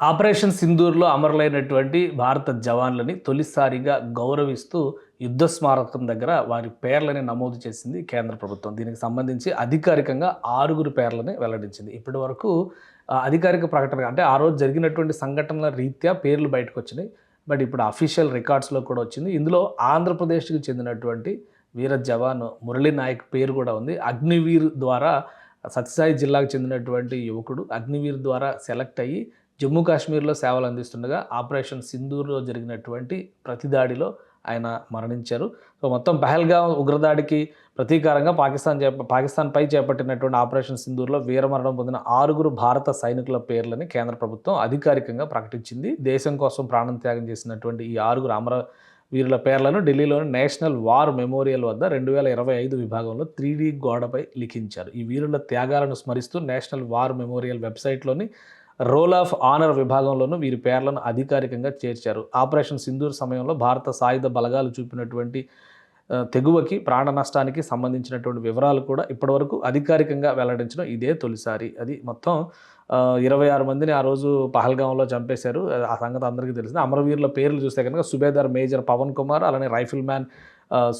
Operation సింధూర్‌లో అమరులైనటువంటి భారత జవాన్లని తొలిసారిగా గౌరవిస్తూ యుద్ధ స్మారకం దగ్గర వారి పేర్లని నమోదు చేసింది కేంద్ర ప్రభుత్వం. దీనికి సంబంధించి అధికారికంగా 6 పేర్లని వెల్లడించింది. ఇప్పటివరకు అధికారిక ప్రకటన అంటే ఆ రోజు జరిగినటువంటి సంఘటనల రీత్యా పేర్లు బయటకొచ్చినాయి. బట్ ఇప్పుడు అఫీషియల్ రికార్డ్స్‌లో కూడా వచ్చింది. ఇందులో ఆంధ్రప్రదేశ్‌కి చెందినటువంటి వీర జవాన్ మురళీ నాయక్ పేరు కూడా ఉంది. అగ్నివీర్ ద్వారా సత్యసాయి జిల్లాకు చెందినటువంటి యువకుడు అగ్నివీర్ ద్వారా సెలెక్ట్ అయ్యి జమ్మూ కాశ్మీర్లో సేవలు అందిస్తుండగా ఆపరేషన్ సింధూర్లో జరిగినటువంటి ప్రతిదాడిలో ఆయన మరణించారు. సో మొత్తం పహల్గామ్ ఉగ్రదాడికి ప్రతీకారంగా పాకిస్తాన్పై చేపట్టినటువంటి ఆపరేషన్ సింధూర్లో వీరమరణం పొందిన 6 భారత సైనికుల పేర్లని కేంద్ర ప్రభుత్వం అధికారికంగా ప్రకటించింది. దేశం కోసం ప్రాణం త్యాగం చేసినటువంటి ఈ 6 వీరుల పేర్లను ఢిల్లీలోని నేషనల్ వార్ మెమోరియల్ వద్ద 2025 విభాగంలో 3D గోడపై లిఖించారు. ఈ వీరుల త్యాగాలను స్మరిస్తూ నేషనల్ వార్ మెమోరియల్ వెబ్సైట్లోని రోల్ ఆఫ్ ఆనర్ విభాగంలోనూ వీరి పేర్లను అధికారికంగా చేర్చారు. ఆపరేషన్ సింధూర్ సమయంలో భారత సాయుధ బలగాలు చూపినటువంటి తెగువకి, ప్రాణ నష్టానికి సంబంధించినటువంటి వివరాలు కూడా ఇప్పటివరకు అధికారికంగా వెల్లడించడం ఇదే తొలిసారి. అది మొత్తం 26 మందిని ఆ రోజు పహల్గాంలో చంపేశారు. ఆ సంగతి అందరికీ తెలిసిందే. అమరవీరుల పేర్లు చూస్తే కనుక సుబేదార్ మేజర్ పవన్ కుమార్, అలానే rifleman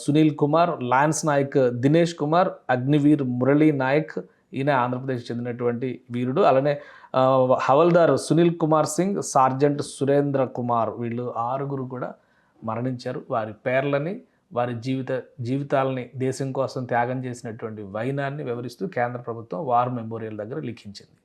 Sunil Kumar, lance Naik Dinesh Kumar, Agniveer Murali Naik, ఈయన ఆంధ్రప్రదేశ్కి చెందినటువంటి వీరుడు. అలానే హవల్దార్ సునీల్ కుమార్ సింగ్, సార్జెంట్ సురేంద్ర కుమార్, వీళ్ళు 6 కూడా మరణించారు. వారి పేర్లని, వారి జీవితాలని దేశం కోసం త్యాగం చేసినటువంటి వైనాన్ని వివరిస్తూ కేంద్ర ప్రభుత్వం వార్ మెమోరియల్ దగ్గర లిఖించింది.